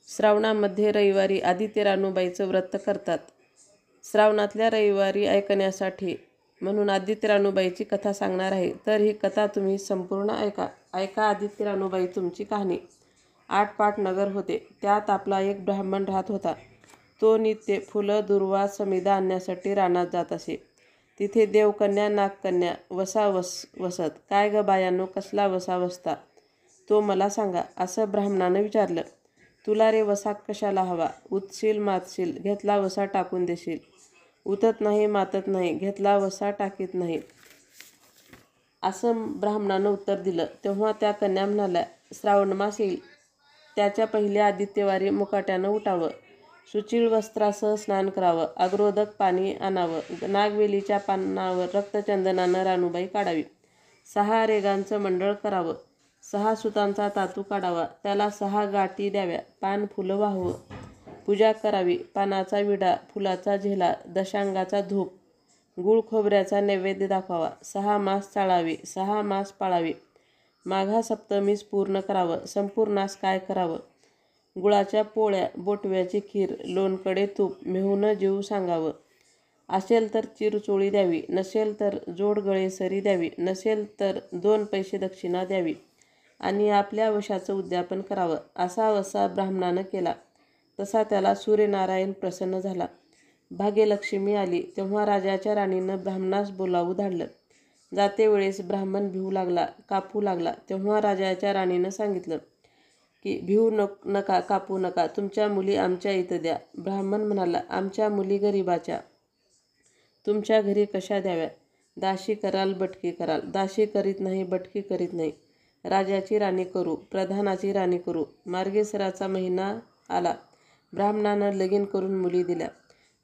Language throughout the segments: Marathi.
श्रावणामध्ये रविवारी आदित्य रानूबाईचं व्रत करतात. श्रावणातल्या रविवारी ऐकण्यासाठी म्हणून आदित्य रानूबाईची कथा सांगणार आहे. तर ही कथा तुम्ही संपूर्ण ऐका. आदित्य रानूबाई तुमची कहाणी. 8 पाट नगर होते. त्यात आपला एक ब्राह्मण राहत होता. तो नित्य फुलं, दुर्वा, समिधा आणण्यासाठी रानात जात असे. तिथे देवकन्या, नागकन्या वसा वसत. काय ग बायांनो, कसला वसा वसता? तो मला सांगा, असं ब्राह्मणानं विचारलं. तुला रे वसा कशाला हवा? उतशील मातशील, घेतला वसा टाकून देशील. उतत नाही मातत नाही, घेतला वसा टाकीत नाही, असं ब्राह्मणानं उत्तर दिलं. तेव्हा त्या कन्या म्हणाल्या, श्रावण मास येईल, त्याच्या पहिल्या आदित्यवारी मुकाट्यानं उठावं, सुचिळ वस्त्रासह स्नान करावं, अग्रोदक पाणी आणावं, नागवेलीच्या पानावर रक्तचंदनानं रानूबाई काढावी, 6 रेगांचं मंडळ करावं, 6 सुतांचा तातू काढावा, त्याला 6 गाठी द्याव्या, पान फुलं वाहावं, पूजा करावी, पानाचा विडा, फुलाचा झेला, दशांगाचा धूप, गुळ खोबऱ्याचा नैवेद्य दाखवावा, 6 मास चाळावे, 6 मास पाळावे, माघा सप्तमीस पूर्ण करावं. संपूर्णास काय करावं? गुळाच्या पोळ्या, बोटव्याची खीर, लोणकडे तूप, मेहून जीव सांगावं. असेल तर चिरचोळी द्यावी, नसेल तर जोडगळे सरी द्यावी, नसेल तर 2 पैसे दक्षिणा द्यावी आणि आपल्या वशाचं उद्यापन करावं. असा वसा ब्राह्मणानं केला. तसा त्याला सूर्यनारायण प्रसन्न झाला. भाग्यलक्ष्मी आली. तेव्हा राजाच्या राणीनं ब्राह्मणास बोलावून धाडलं. जाते वेळेस ब्राह्मण भिवू लागला, कापू लागला. तेव्हा राजाच्या राणीनं सांगितलं की भिवू नका, कापू नका, तुमच्या मुली आमच्या इथं द्या. ब्राह्मण म्हणाला, आमच्या मुली गरिबाच्या, तुमच्या घरी कशा द्याव्या? दाशी कराल, बटकी कराल. दाशी करीत नाही, बटकी करीत नाही. राजाची राणी करू, प्रधानाची राणी करू. मार्गशिराचा महिना आला. ब्राह्मणानं लगीन करून मुली दिल्या.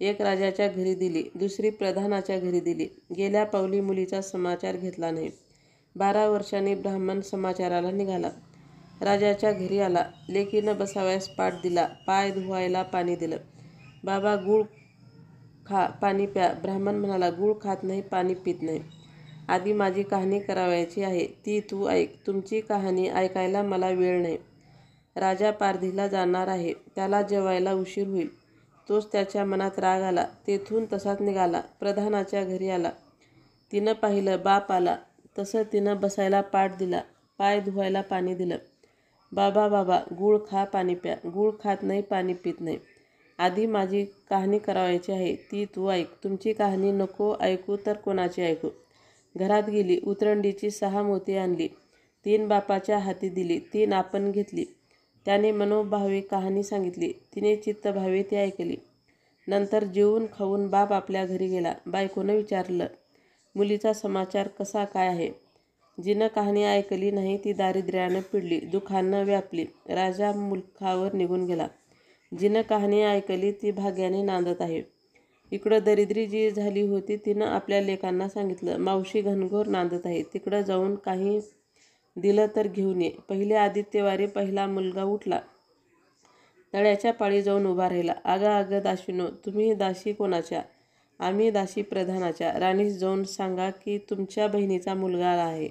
एक राजाच्या घरी दिली, दुसरी प्रधानाच्या घरी दिली. गेल्या पावली मुलीचा समाचार घेतला नाही. 12 वर्षांनी ब्राह्मण समाचाराला निघाला. राजाच्या घरी आला. लेकीनं बसावयास पाट दिला, पाय धुवायला पाणी दिलं. बाबा गूळ खा, पाणी प्या. ब्राह्मण म्हणाला, गूळ खात नाही, पाणी पित नाही. आधी माझी कहाणी करावयाची आहे, ती तू ऐक. तुमची कहाणी ऐकायला मला वेळ नाही. राजा पारधीला जाणार आहे, त्याला जेवायला उशीर होईल. तोच त्याच्या मनात राग आला. तेथून तसाच निघाला. प्रधानाच्या घरी आला. तिनं पाहिलं, बाप आला. तसं तिनं बसायला पाट दिला, पाय धुवायला पाणी दिलं. बाबा गूळ खा, पाणी प्या. गूळ खात नाही, पाणी पित नाही. आधी माझी कहाणी करावयाची आहे, ती तू ऐक. तुमची कहाणी नको ऐकू तर कोणाची ऐकू? घरात गेली. उतरंडीची 6 मोती आणली. 3 बापाच्या हाती दिली, 3 आपण घेतली. त्याने मनोभावे कहाणी सांगितली. तिने चित्तभावे ती ऐकली. नंतर जेवून खाऊन बाप आपल्या घरी गेला. बायकोनं विचारलं, मुलीचा समाचार कसा काय आहे? जिनं कहाणी ऐकली नाही ती दारिद्र्यानं पिडली, दुःखानं व्यापली. राजा मुलखावर निघून गेला. जिनं कहाणी ऐकली ती भाग्याने नांदत आहे. इकडं दरिद्री जी झाली होती तिनं आपल्या लेकांना सांगितलं, मावशी घनघोर नांदत आहे, तिकडं जाऊन काही दिलं तर घेऊन ये. पहिल्या आदित्यवारी पहिला मुलगा उठला. तळ्याच्या पाळी जाऊन उभा राहिला. अगं दाशीनो, तुम्ही दाशी कोणाच्या? आम्ही दाशी प्रधानाच्या. राणीस जाऊन सांगा की तुमच्या बहिणीचा मुलगा आला आहे.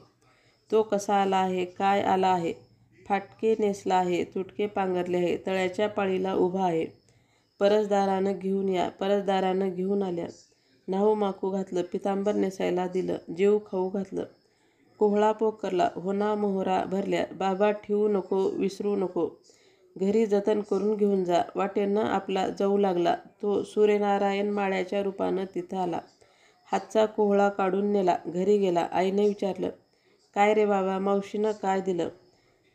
तो कसा आला आहे, काय आला आहे? फाटके नेसला आहे, तुटके पांघरले आहे, तळ्याच्या पाळीला उभा आहे. परसदारानं घेऊन या. परसदारानं घेऊन आल्या. न्हाऊ माकू घातलं, पितांबर नेसायला दिलं, जेऊ खाऊ घातलं, कोहळा पोकरला, होना मोहरा भरल्या. बाबा ठेवू नको, विसरू नको, घरी जतन करून घेऊन जा. वाटेनं आपला जाऊ लागला. तो सूर्यनारायण माळ्याच्या रूपानं तिथं आला. हातचा कोहळा काढून नेला. घरी गेला. आईने विचारलं, काय रे बाबा, मावशीनं काय दिलं?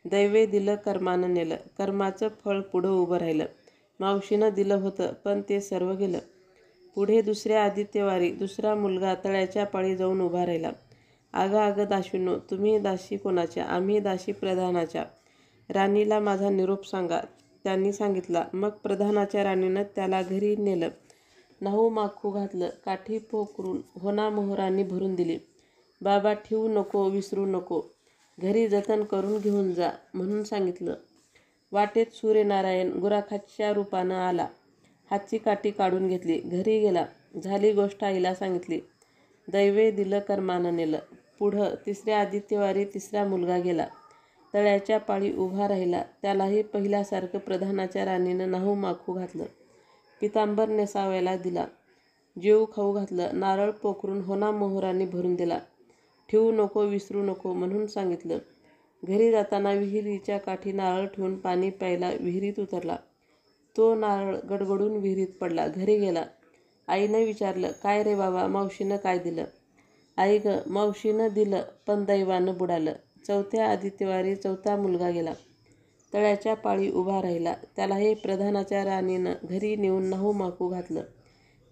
दैवे दिलं, कर्मानं नेलं. कर्माचं फळ पुढं उभं राहिलं. मावशीनं दिलं होतं, पण ते सर्व गेलं. पुढे दुसऱ्या आदित्यवारी दुसरा मुलगा तळ्याच्या पाळी जाऊन उभा राहिला. अगं दाशीनो, तुम्ही दाशी कोणाच्या? आम्ही दाशी प्रधानाच्या. राणीला माझा निरोप सांगा. त्यांनी सांगितला. मग प्रधानाच्या राणीनं त्याला घरी नेलं. न्हाऊ माखू घातलं, काठी पोकरून होना मोहरांनी भरून दिली. बाबा ठेवू नको, विसरू नको, घरी जतन करून घेऊन जा म्हणून सांगितलं. वाटेत सूर्यनारायण गुराखाच्या रूपानं आला. हातची काठी काढून घेतली. घरी गेला. झाली गोष्ट आईला सांगितली. दैवे दिलं, कर्मानं नेलं. पुढं तिसऱ्या आदित्यवारी तिसरा मुलगा गेला. तळ्याच्या पाळी उभा राहिला. त्यालाही पहिल्यासारखं प्रधानाच्या राणीनं नाहू माखू घातलं. पितांबर नेसावयाला दिला. जेवू खाऊ घातलं. नारळ पोखरून होना मोहरांनी भरून दिला. ठेवू नको, विसरू नको म्हणून सांगितलं. घरी जाताना विहिरीच्या काठी नारळ ठेवून पाणी प्यायला विहिरीत उतरला. तो नारळ गडगडून विहिरीत पडला. घरी गेला. आईनं विचारलं, काय रे बाबा, मावशीनं काय दिलं? आई ग, मावशीनं दिलं, पण दैवानं बुडालं. चौथ्या आदित्यवारी चौथा मुलगा गेला. तळ्याच्या पाळी उभा राहिला. त्यालाही प्रधानाच्या राणीनं घरी नेऊन नाहू माखू घातलं.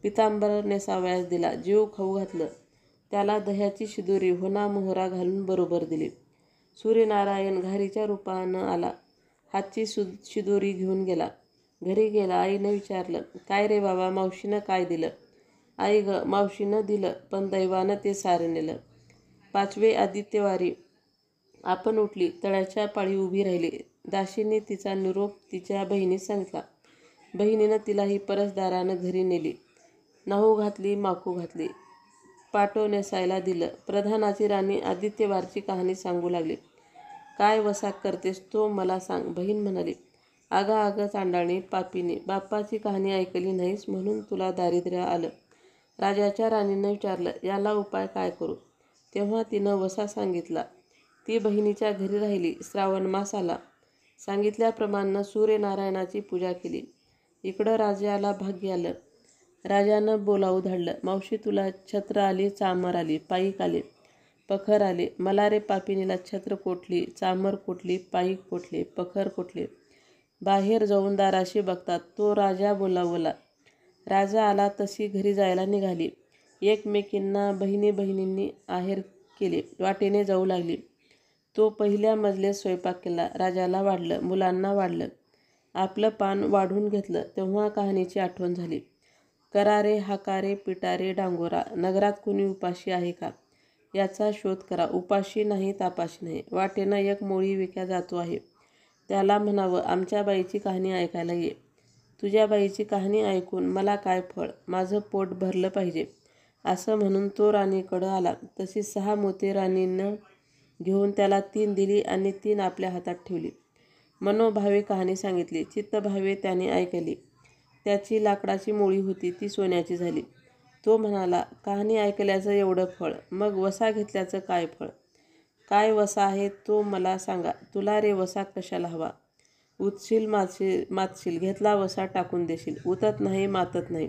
पितांबर नेसावयास दिला. जेवू खाऊ घातलं. त्याला दह्याची शिदोरी होना मोहरा घालून बरोबर दिली. सूर्यनारायण घारीच्या रूपानं आला. हातची शिदोरी घेऊन गेला. घरी गेला. आईनं विचारलं, काय रे बाबा, मावशीनं काय दिलं? आई ग, मावशीनं दिलं, पण दैवानं ते सारं नेलं. पाचवे आदित्यवारी आपण उठली. तळ्याच्या पाळी उभी राहिली. दासीने तिचा निरोप तिच्या बहिणीस सांगितला. बहिणीनं तिलाही परसदारानं घरी नेली. नाहू घातली, माखू घातली. पाटो नेसायला दिलं. प्रधानाची राणी आदित्यवारची कहाणी सांगू लागली. काय वसा करतेस तो मला सांग. बहीण म्हणाली, अगं चांडाळणी, पापीनी, बापाची कहाणी ऐकली नाहीस म्हणून तुला दारिद्र्य आलं. राजाच्या राणीनं विचारलं, याला उपाय काय करू? तेव्हा तिनं वसा सांगितला. ती बहिणीच्या घरी राहिली. श्रावण मास आला. सांगितल्याप्रमाणे सूर्यनारायणाची पूजा केली. इकडं राजाला भाग्य आलं. राजानं बोलावू धाडलं. मावशी, तुला छत्र आली, चामर आली, पाईक आले, पखर आले. मला रे पापिनीला छत्र कोठली, चामर कोठली, पाईक कोठले, पखर कोठले? बाहेर जाऊन दाराशी बघतात. तो राजा बोला. राजा आला तशी घरी जायला निघाली. एकमेकींना बहिणींनी आहेर केले. वाटेने जाऊ लागली. तो पहिल्या मजलेत स्वयंपाक केला. राजाला वाढलं, मुलांना वाढलं. आपलं पान वाढून घेतलं. तेव्हा कहाणीची आठवण झाली. करारे, हाकारे, पिटारे, डांगोरा, नगरात कोणी उपाशी आहे का, याचा शोध करा. उपाशी नाही, तापाशी नाही. वाटेनं एक मोळी विक्या जातो आहे. त्याला म्हणावं, आमच्या बाईची कहाणी ऐकायला ये. तुझ्या बाईची कहाणी ऐकून मला काय फळ, माझं पोट भरलं पाहिजे, असं म्हणून तो राणीकडं आला. तशी 6 मोती राणीनं घेऊन त्याला 3 दिली आणि 3 आपल्या हातात ठेवली. मनोभावे कहाणी सांगितली. चित्तभावे त्याने ऐकली. त्याची लाकडाची मोळी होती, ती सोन्याची झाली. तो म्हणाला, कहाणी ऐकल्याचं एवढं फळ, मग वसा घेतल्याचं काय फळ? काय वसा आहे तो मला सांगा. तुला रे वसा कशाला हवा? उतशील मातशील, घेतला वसा टाकून देशील. उतत नाही, मातत नाही,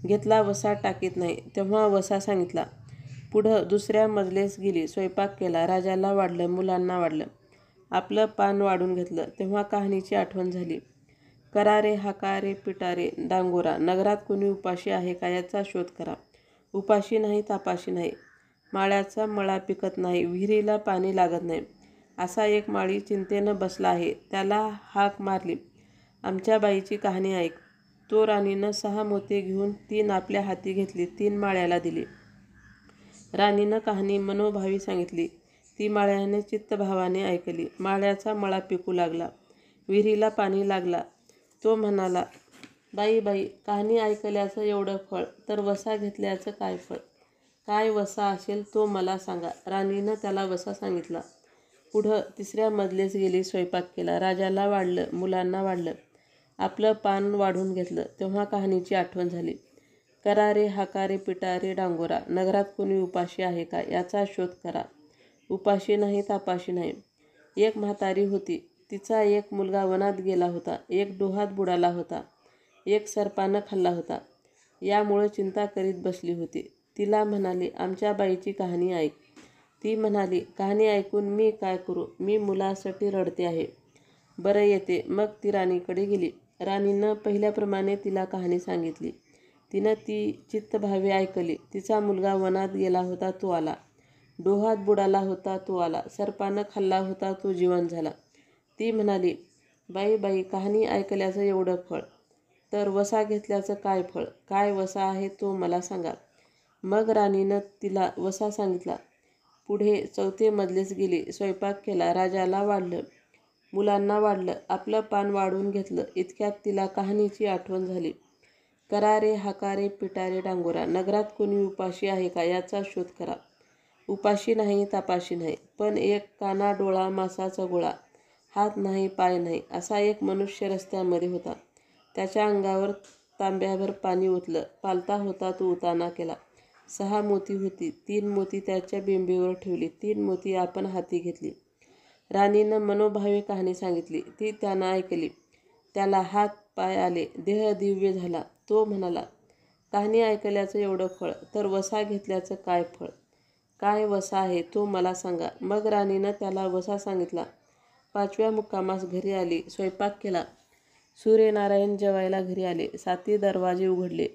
घेतला वसा टाकीत नाही. तेव्हा वसा सांगितला. पुढं दुसऱ्या मजलेस गेली. स्वयंपाक केला. राजाला वाढलं, मुलांना वाढलं. आपलं पान वाढून घेतलं. तेव्हा कहाणीची आठवण झाली. करारे, हाकारे, पिटारे, डांगोरा, नगरात कोणी उपाशी आहे का, याचा शोध करा. उपाशी नाही, तापाशी नाही. माळ्याचा मळा पिकत नाही, विहिरीला पाणी लागत नाही. असा एक माळी चिंतेनं बसला आहे. त्याला हाक मारली, आमच्या बाईची कहाणी ऐक. तो राणीनं 6 मोती घेऊन 3 आपल्या हाती घेतली, 3 माळ्याला दिली. राणीनं कहाणी मनोभावी सांगितली. ती माळ्याने चित्तभावाने ऐकली. माळ्याचा मळा पिकू लागला. विहिरीला पाणी लागला. तो म्हणाला, बाई, कहाणी ऐकल्याचं एवढं फळ, तर वसा घेतल्याचं काय फळ? काय वसा असेल तो मला सांगा. राणीनं त्याला वसा सांगितला. पुढं तिसऱ्या मजलेस गेली. स्वयंपाक केला. राजाला वाढलं, मुलांना वाढलं. आपलं पान वाढून घेतलं. तेव्हा कहाणीची आठवण झाली. करारे, हाकारे, पिटारे, डांगोरा, नगरात कोणी उपाशी आहे का, याचा शोध करा. उपाशी नाही, तापाशी नाही. एक म्हातारी होती. तिचा एक मुलगा वनात गेला होता. एक डोहात बुडाला होता. एक सर्पानं खाल्ला होता. यामुळं चिंता करीत बसली होती. तिला म्हणाली, आमच्या बाईची कहाणी ऐक. ती म्हणाली, कहाणी ऐकून मी काय करू, मी मुलासाठी रडते आहे. बरं, येते. मग ती राणीकडे गेली. राणीनं पहिल्याप्रमाणे तिला कहाणी सांगितली. तिनं ती चित्तभावे ऐकली. तिचा मुलगा वनात गेला होता, तो आला. डोहात बुडाला होता, तो आला. सर्पानं खाल्ला होता, तो जिवंत झाला. ती म्हणाली, बाई, कहाणी ऐकल्याचं एवढं फळ, तर वसा घेतल्याचं काय फळ? काय वसा आहे तो मला सांगा. मग राणीनं तिला वसा सांगितला. पुढे चौथे मजलेस गेली. स्वयंपाक केला. राजाला वाढलं, मुलांना वाढलं. आपलं पान वाढून घेतलं. इतक्यात तिला कहाणीची आठवण झाली. करारे, हाकारे, पिटारे, डांगोरा, नगरात कोणी उपाशी आहे का, याचा शोध करा. उपाशी नाही तापाशी नाही, पण एक काना डोळा मासाचा गोळा, हात नाही पाय नाही असा एक मनुष्य रस्त्यामध्ये होता. त्याच्या अंगावर तांब्याभर पाणी ओतलं. पालथा होता तो उताना केला. 6 मोती होती. 3 मोती त्याच्या बिंबीवर ठेवली. 3 मोती आपण हाती घेतली. राणीनं मनोभावे कहाणी सांगितली. ती त्यानं ऐकली. त्याला हात पाय आले. देह दिव्य झाला. तो म्हणाला, कहाणी ऐकल्याचं एवढं फळ, तर वसा घेतल्याचं काय फळ? काय वसा आहे तो मला सांगा. मग राणीनं त्याला वसा सांगितला. 5व्या मुक्कामास घरी आली. स्वयंपाक केला. सूर्यनारायण जेवायला घरी आले. 7 दरवाजे उघडले.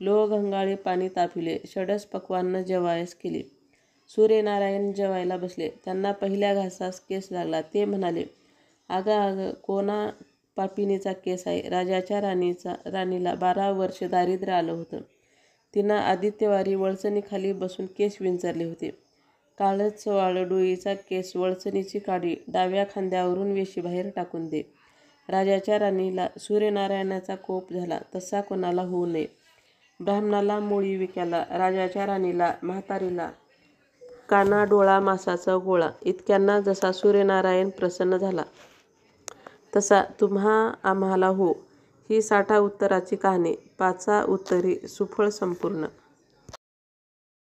लोह घंगाळे पाणी तापविले. षडस पक्वान्न जेवायस केली. सूर्यनारायण जेवायला बसले. त्यांना पहिल्या घासास केस लागला. ते म्हणाले, अगं अगं, कोणा पापिनीचा केस आहे? राजाच्या राणीला 12 वर्ष दारिद्र्य आलं होतं. तिनं आदित्यवारी वळचणीखाली बसून केस विंचरले होते. काळच वाळं डोईचा केस वळचणीची काढी डाव्या खांद्यावरून वेशीबाहेर टाकून दे. राजाच्या राणीला सूर्यनारायणाचा कोप झाला तसा कोणाला होऊ नये. ब्राह्मणाला मोळी विक्याला, राजाच्या राणीला, म्हातारीला काना डोळा मासाचा गोळा. इतक्यांना जसा सूर्यनारायण प्रसन्न झाला तसा तुम्हा आम्हाला हो. ही 60 उत्तराची कहाणी. 5 उत्तरी सुफळ संपूर्ण.